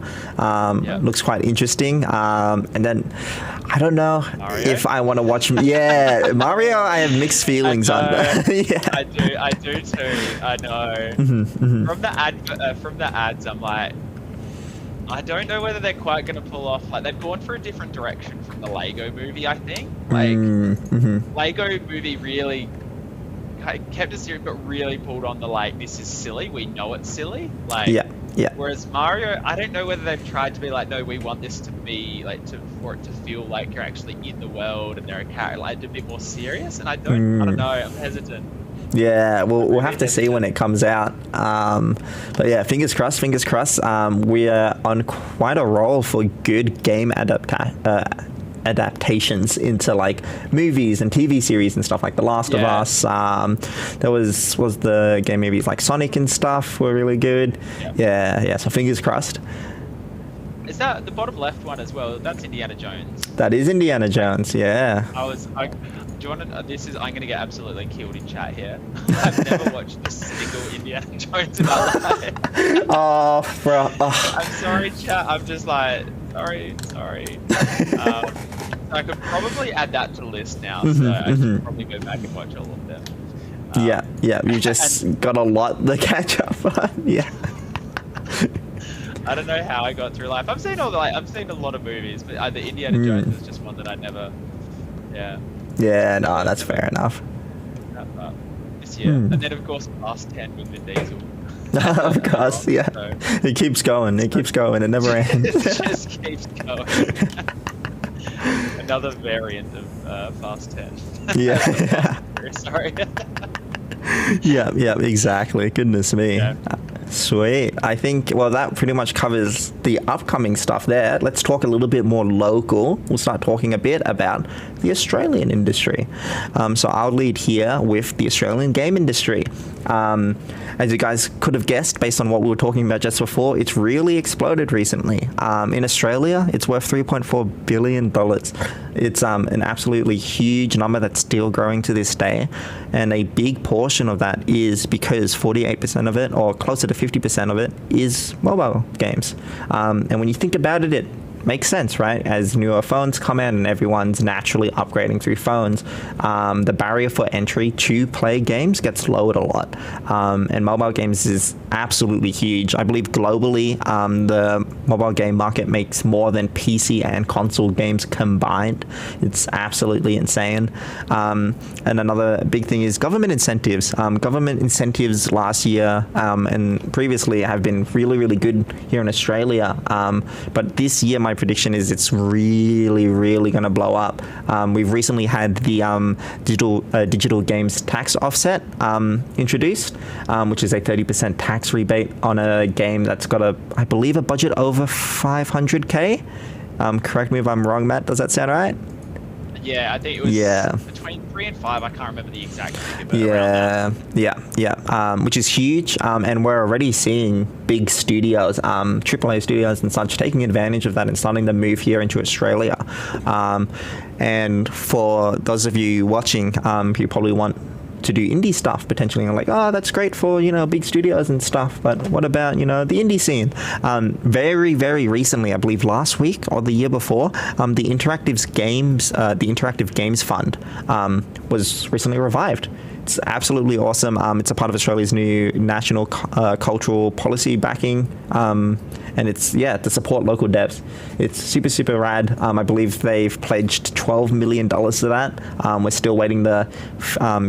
looks quite interesting. And then I don't know if I want to watch. Yeah, Mario, I have mixed feelings on. Yeah, I do too. I know. From the ads, I'm like, I don't know whether they're quite going to pull off. Like, they've gone for a different direction from the Lego movie, I think. Like, Lego movie really kept it serious, but really pulled on the, like, this is silly. We know it's silly. Like, yeah. Whereas Mario, I don't know whether they've tried to be like, no, we want this to be, like, for it to feel like you're actually in the world and they're a character, like, a bit more serious. And I don't know. I'm hesitant. Yeah, we'll have to see when it comes out. But yeah, fingers crossed. We are on quite a roll for good game adaptations into like movies and TV series and stuff, like The Last of Us. There was the game movies like Sonic and stuff were really good. Yeah, so fingers crossed. Is that the bottom left one as well? That's Indiana Jones. That is Indiana Jones, yeah. Do you want to, I'm going to get absolutely killed in chat here. I've never watched a single Indiana Jones in my life. Oh, bro. Oh. I'm sorry, chat. I'm just like, sorry. I could probably add that to the list now, so I should probably go back and watch all of them. Yeah, you just got a lot to catch up on. Yeah. I don't know how I got through life. I've seen a lot of movies, but the Indiana Jones is just one that I never. Yeah. Yeah, no, that's fair enough. This year, and then of course Fast 10 with Vin Diesel. Of course, yeah. So. It keeps going. It keeps going. It never ends. It just keeps going. Another variant of Fast 10. Yeah. Sorry. Yeah, exactly. Goodness me. Yeah. Sweet. I think, well, that pretty much covers the upcoming stuff there. Let's talk a little bit more local. We'll start talking a bit about the Australian industry. So I'll lead here with the Australian game industry. As you guys could have guessed, based on what we were talking about just before, it's really exploded recently. In Australia, it's worth $3.4 billion. It's an absolutely huge number that's still growing to this day. And a big portion of that is because 48% of it, or closer to 50% of it, is mobile games. And when you think about it, it makes sense, right? As newer phones come in and everyone's naturally upgrading through phones, the barrier for entry to play games gets lowered a lot. And mobile games is absolutely huge. I believe globally, the mobile game market makes more than PC and console games combined. It's absolutely insane. And another big thing is government incentives. Government incentives last year and previously have been really, really good here in Australia. But this year, my prediction is it's really, really going to blow up. We've recently had the digital games tax offset introduced, which is a 30% tax rebate on a game that's got I believe, a budget over 500K. Correct me if I'm wrong, Matt. Does that sound right? Yeah, I think it was between 3 and 5. I can't remember the exact figure, but yeah. Which is huge, and we're already seeing big studios, AAA studios and such, taking advantage of that and starting to move here into Australia. And for those of you watching, who probably want to do indie stuff potentially, and like, oh, that's great for big studios and stuff, but what about the indie scene? Very, very recently, I believe last week or the year before, the Interactive Games Fund was recently revived. It's absolutely awesome. It's a part of Australia's new national cultural policy backing, and it's to support local devs. It's super, super rad. I believe they've pledged $12 million to that. We're still waiting to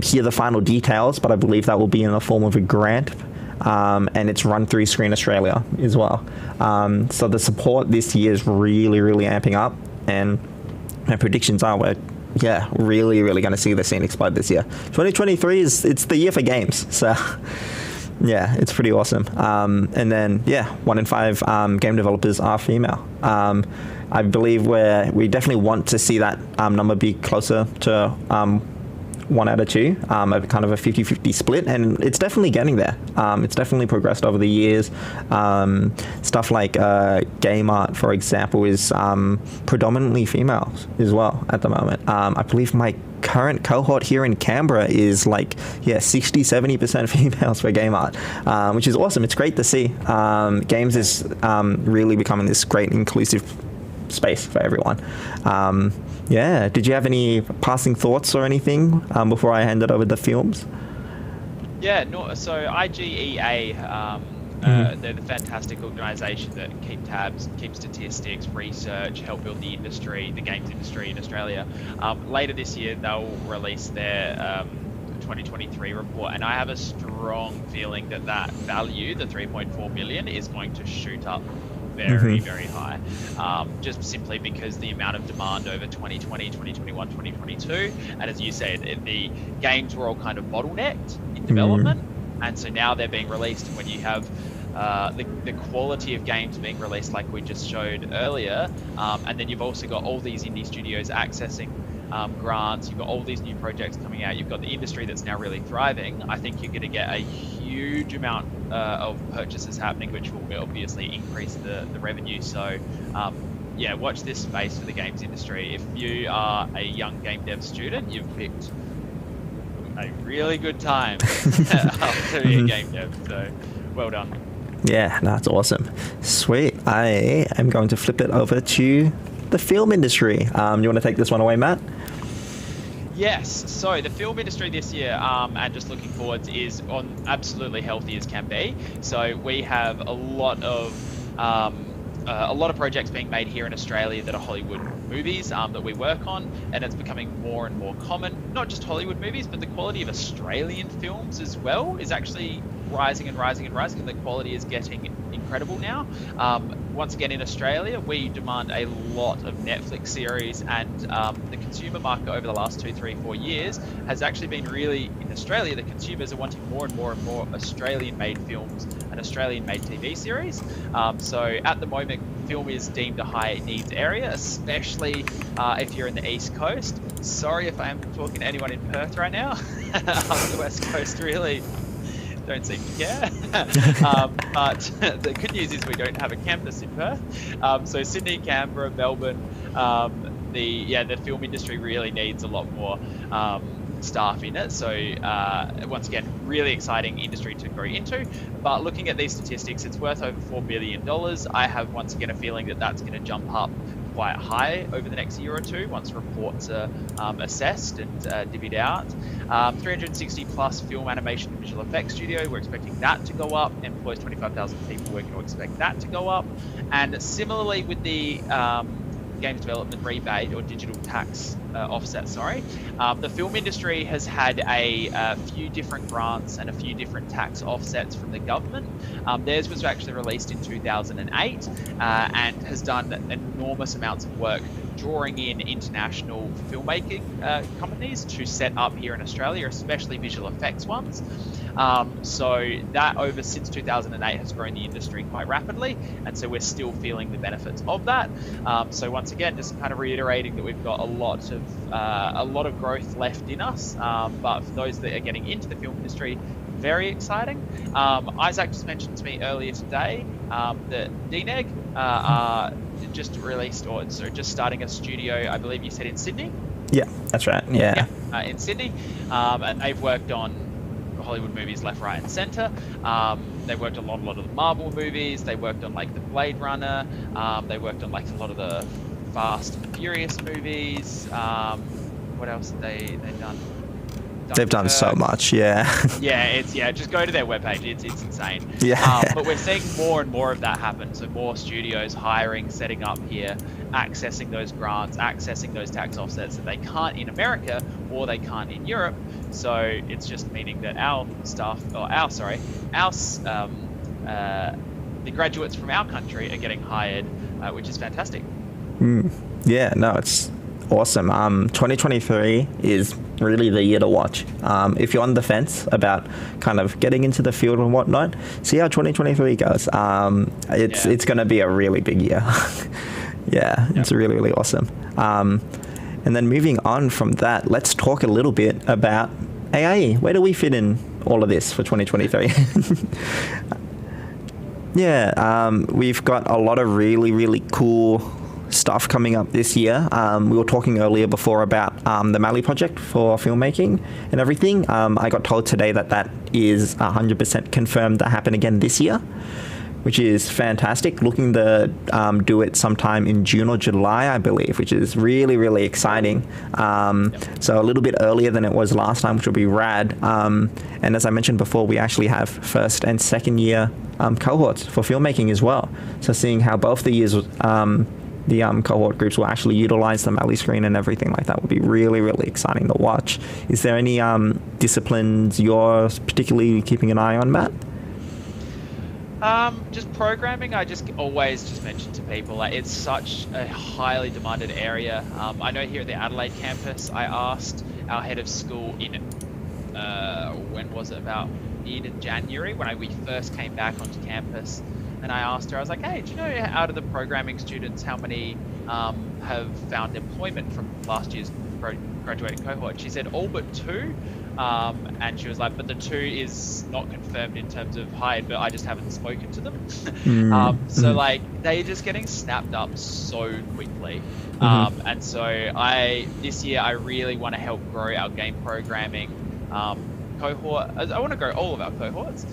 hear the final details, but I believe that will be in the form of a grant. And it's run through Screen Australia as well. So the support this year is really, really amping up, and my predictions are really, really going to see the scene explode this year. 2023 it's the year for games, so yeah, it's pretty awesome. And then 1 in 5 game developers are female. I believe we definitely want to see that number be closer to 1 out of 2, a kind of a 50-50 split, and it's definitely getting there. It's definitely progressed over the years. Stuff like game art, for example, is predominantly females as well at the moment. I believe my current cohort here in Canberra is 60-70% females for game art, which is awesome. It's great to see. Games is really becoming this great inclusive space for everyone. Did you have any passing thoughts or anything before I hand it over to films? Yeah, no, so IGEA, they're the fantastic organisation that keep statistics, research, help build the industry, the games industry in Australia. Later this year, they'll release their 2023 report, and I have a strong feeling that value, the 3.4 billion, is going to shoot up very, very high, just simply because the amount of demand over 2020, 2021, 2022, and as you said, the games were all kind of bottlenecked in development, and so now they're being released, and when you have the quality of games being released like we just showed earlier, and then you've also got all these indie studios accessing grants, you've got all these new projects coming out, you've got the industry that's now really thriving. I think you're going to get a huge amount of purchases happening, which will obviously increase the revenue. So watch this space for the games industry. If you are a young game dev student, you've picked a really good time to be a game dev, so well done. Yeah, that's awesome. Sweet. I am going to flip it over to the film industry. You want to take this one away, Matt? Yes, so the film industry this year, and just looking forwards, is on absolutely healthy as can be. So we have a lot of a lot of projects being made here in Australia that are Hollywood movies that we work on, and it's becoming more and more common. Not just Hollywood movies, but the quality of Australian films as well is actually rising and rising and rising, and the quality is getting incredible now. Once again, in Australia, we demand a lot of Netflix series, and the consumer market over the last 2, 3, 4 years has actually been really, in Australia, the consumers are wanting more and more and more Australian-made films and Australian-made TV series. So at the moment, film is deemed a high needs area, especially if you're in the East Coast. Sorry if I am talking to anyone in Perth right now. The West Coast really don't seem to care. But the good news is we don't have a campus in Perth. So Sydney, Canberra, Melbourne, the film industry really needs a lot more staff in it. So once again, really exciting industry to grow into. But looking at these statistics, it's worth over $4 billion. I have once again a feeling that that's going to jump up quite high over the next year or two once reports are assessed and divvied out. 360 plus film animation and visual effects studio, we're expecting that to go up. Employs 25,000 people, we're going to expect that to go up. And similarly with the games development rebate or digital tax offset, the film industry has had a few different grants and a few different tax offsets from the government. Theirs was actually released in 2008 and has done enormous amounts of work drawing in international filmmaking companies to set up here in Australia, especially visual effects ones. So that since 2008 has grown the industry quite rapidly, and so we're still feeling the benefits of that. So once again, just kind of reiterating that we've got a lot of growth left in us, but for those that are getting into the film industry, very exciting. Isaac just mentioned to me earlier today that DNEG are just released, or so just starting a studio, I believe you said in Sydney? Yeah, that's right. Yeah. In Sydney. And they've worked on Hollywood movies left, right, and center. They worked on a lot of the Marvel movies. They worked on like the Blade Runner. They worked on like a lot of the Fast and Furious movies. What else have they done? They've done so much, yeah. Just go to their webpage. It's insane. Yeah. But we're seeing more and more of that happen. So more studios hiring, setting up here, accessing those grants, accessing those tax offsets that they can't in America or they can't in Europe. So it's just meaning that the graduates from our country are getting hired, which is fantastic. Yeah, no, it's awesome. 2023 is really the year to watch. If you're on the fence about kind of getting into the field and whatnot, see how 2023 goes. It's going to be a really big year. It's really, really awesome. And then moving on from that, let's talk a little bit about AIE. Where do we fit in all of this for 2023? We've got a lot of really, really cool stuff coming up this year. We were talking earlier before about the Mali project for filmmaking and everything. I got told today that is 100% confirmed to happen again this year, which is fantastic. Looking to do it sometime in June or July, I believe, which is really, really exciting. So a little bit earlier than it was last time, which will be rad. And as I mentioned before, we actually have first and second year cohorts for filmmaking as well. So seeing how both the years the cohort groups will actually utilize the Mali screen and everything like that would be really, really exciting to watch. Is there any disciplines you're particularly keeping an eye on, Matt? Just programming, I just always mention to people, like, it's such a highly demanded area. I know here at the Adelaide campus, I asked our head of school when was it, about in January, when we first came back onto campus, and I asked her, I was like, hey, do you know out of the programming students, how many have found employment from last year's graduating cohort? She said all but 2. And she was like, but the 2 is not confirmed in terms of hired, but I just haven't spoken to them. So like, they're just getting snapped up so quickly. And so this year I really want to help grow our game programming cohort. I want to grow all of our cohorts,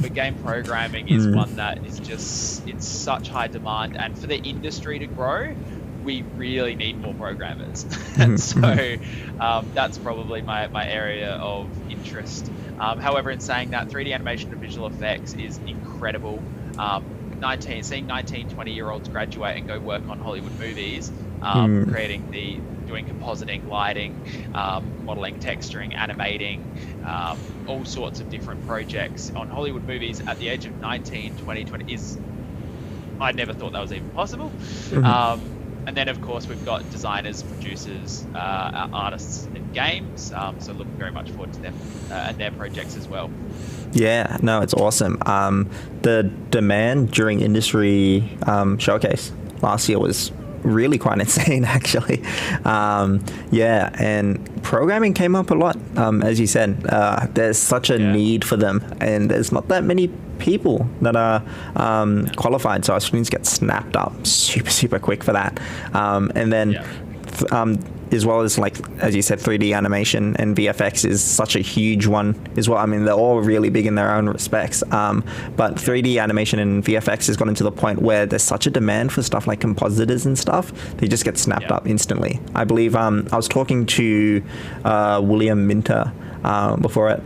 but game programming is one that is just, it's such high demand, and for the industry to grow, we really need more programmers. And so that's probably my area of interest. However, in saying that, 3D animation and visual effects is incredible. seeing 19, 20-year-olds graduate and go work on Hollywood movies, doing compositing, lighting, modeling, texturing, animating, all sorts of different projects on Hollywood movies at the age of 19, 20, 20 I never thought that was even possible. And then, of course, we've got designers, producers, artists in games. So look very much forward to them and their projects as well. Yeah, no, it's awesome. The demand during industry showcase last year was really quite insane, actually. Yeah, and programming came up a lot. As you said, there's such a need for them, and there's not that many people that are qualified, so our students get snapped up super quick for that. And then as well as, like, as you said, 3D animation and VFX is such a huge one as well. I mean, they're all really big in their own respects, but 3D animation and VFX has gotten to the point where there's such a demand for stuff like compositors and stuff, they just get snapped up instantly. I believe I was talking to William Minter before it.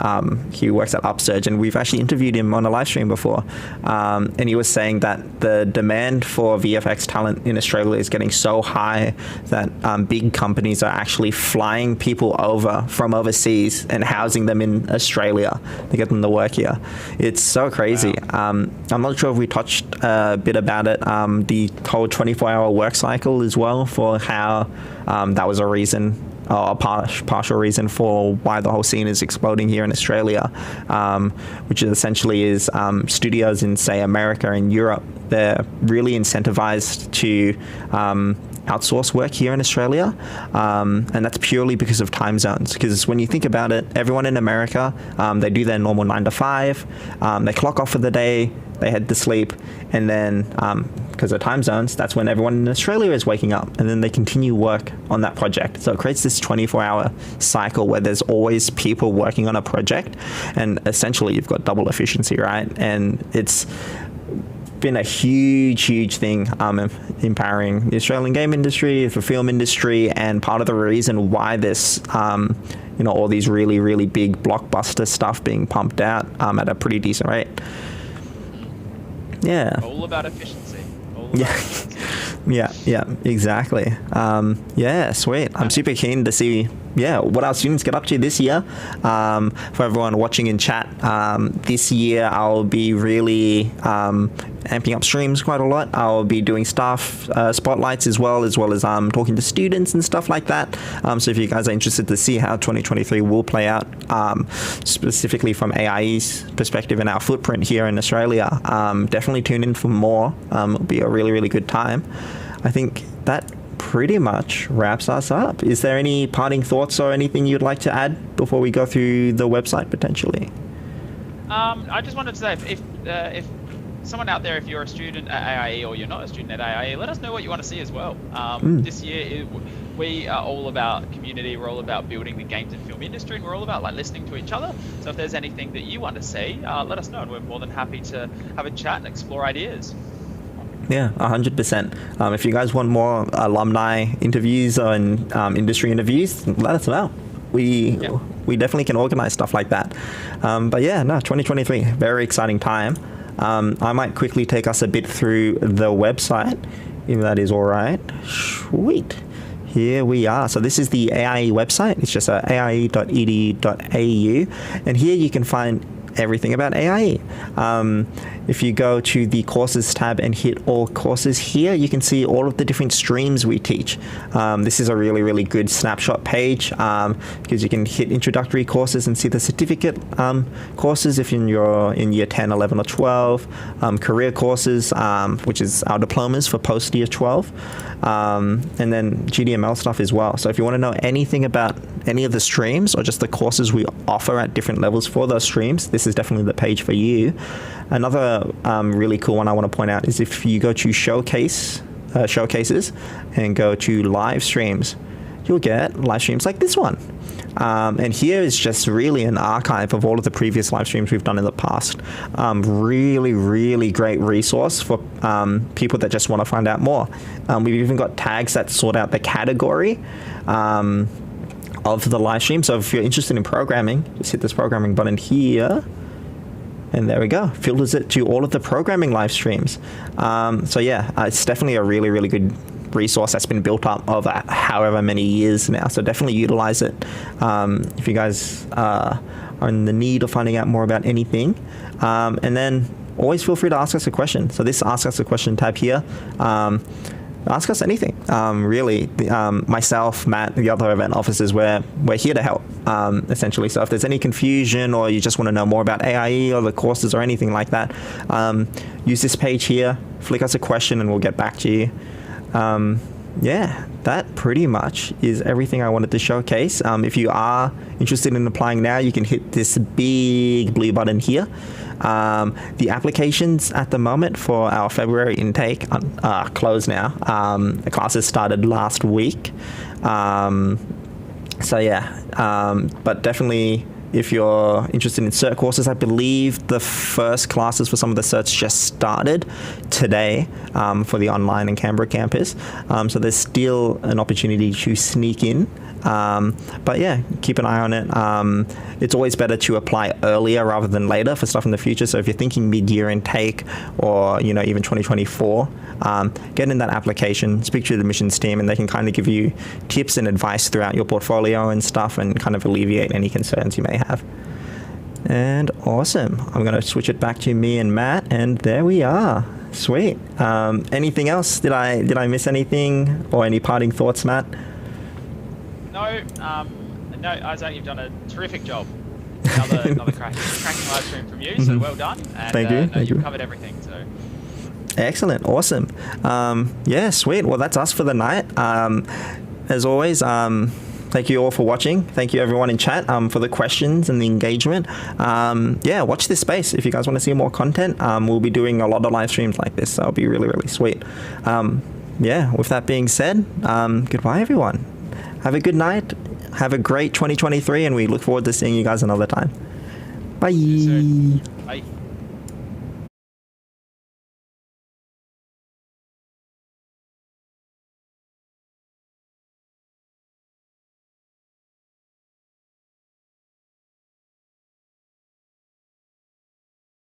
He works at Upsurge, and we've actually interviewed him on a live stream before, and he was saying that the demand for VFX talent in Australia is getting so high that big companies are actually flying people over from overseas and housing them in Australia to get them to work here. It's so crazy. Wow. I'm not sure if we touched a bit about it, the whole 24-hour work cycle as well, for how that was a reason, a partial reason for why the whole scene is exploding here in Australia, which essentially is studios in, say, America and Europe. They're really incentivized to outsource work here in Australia, and that's purely because of time zones. Because when you think about it, everyone in America, they do their normal 9 to 5, they clock off for the day, they head to sleep, and then because of time zones, that's when everyone in Australia is waking up, and then they continue work on that project. So it creates this 24-hour cycle where there's always people working on a project, and essentially you've got double efficiency, right? And it's been a huge thing empowering the Australian game industry, the film industry, and part of the reason why this all these really big blockbuster stuff being pumped out at a pretty decent rate. Yeah. All about efficiency. Yeah, exactly. Yeah, sweet. I'm super keen to see what our students get up to this year. For everyone watching in chat, this year I'll be really amping up streams quite a lot. I'll be doing staff spotlights as well as talking to students and stuff like that. So if you guys are interested to see how 2023 will play out, specifically from AIE's perspective and our footprint here in Australia, definitely tune in for more. It'll be a really good time. I think that pretty much wraps us up. Is there any parting thoughts or anything you'd like to add before we go through the website potentially? I just wanted to say, if someone out there, if you're a student at AIE or you're not a student at AIE, let us know what you want to see as well. This year, we are all about community. We're all about building the games and film industry, and we're all about listening to each other. So if there's anything that you want to see, let us know, and we're more than happy to have a chat and explore ideas. Yeah, 100%. If you guys want more alumni interviews and industry interviews, let us know. We definitely can organize stuff like that. But 2023, very exciting time. I might quickly take us a bit through the website, if that is all right. Sweet. Here we are. So this is the AIE website. It's just aie.edu.au. And here you can find everything about AIE. If you go to the courses tab and hit all courses here, you can see all of the different streams we teach. This is a really good snapshot page because you can hit introductory courses and see the certificate courses if you're in year 10, 11 or 12, career courses, which is our diplomas for post year 12, and then GDML stuff as well. So if you want to know anything about any of the streams or just the courses we offer at different levels for those streams, this is definitely the page for you. Another really cool one I want to point out is if you go to showcases and go to live streams, you'll get live streams like this one. And here is just really an archive of all of the previous live streams we've done in the past. Really great resource for people that just want to find out more. We've even got tags that sort out the category of the live stream. So if you're interested in programming, just hit this programming button here. And there we go. Filters it to all of the programming live streams. So yeah, it's definitely a really, really good resource that's been built up over however many years now. So definitely utilize it if you guys are in the need of finding out more about anything. And then always feel free to ask us a question. So this Ask Us a Question tab here, ask us anything. Really, myself, Matt, the other event officers, we're here to help, essentially. So if there's any confusion or you just want to know more about AIE or the courses or anything like that, use this page here, flick us a question and we'll get back to you. Yeah, that pretty much is everything I wanted to showcase. If you are interested in applying now, you can hit this big blue button here. The applications at the moment for our February intake are closed now. The classes started last week. So yeah, but definitely if you're interested in cert courses, I believe the first classes for some of the certs just started today for the online and Canberra campus. So there's still an opportunity to sneak in. But yeah, keep an eye on it. It's always better to apply earlier rather than later for stuff in the future. So if you're thinking mid-year intake or, you know, even 2024, get in that application, speak to the admissions team, and they can kind of give you tips and advice throughout your portfolio and stuff and kind of alleviate any concerns you may have. And awesome. I'm going to switch it back to me and Matt, and there we are. Sweet. Anything else? Did I miss anything or any parting thoughts, Matt? No, Isaac, you've done a terrific job. Another cracking live stream from you, so well done. And, Thank you. Thank you. You've covered everything, so. Excellent. Awesome. Yeah, sweet. Well, that's us for the night. As always, thank you all for watching. Thank you everyone in chat for the questions and the engagement. Yeah, watch this space. If you guys want to see more content, we'll be doing a lot of live streams like this, so it'll be really, really sweet. Yeah, with that being said, goodbye everyone. Have a good night. Have a great 2023, and we look forward to seeing you guys another time. Bye.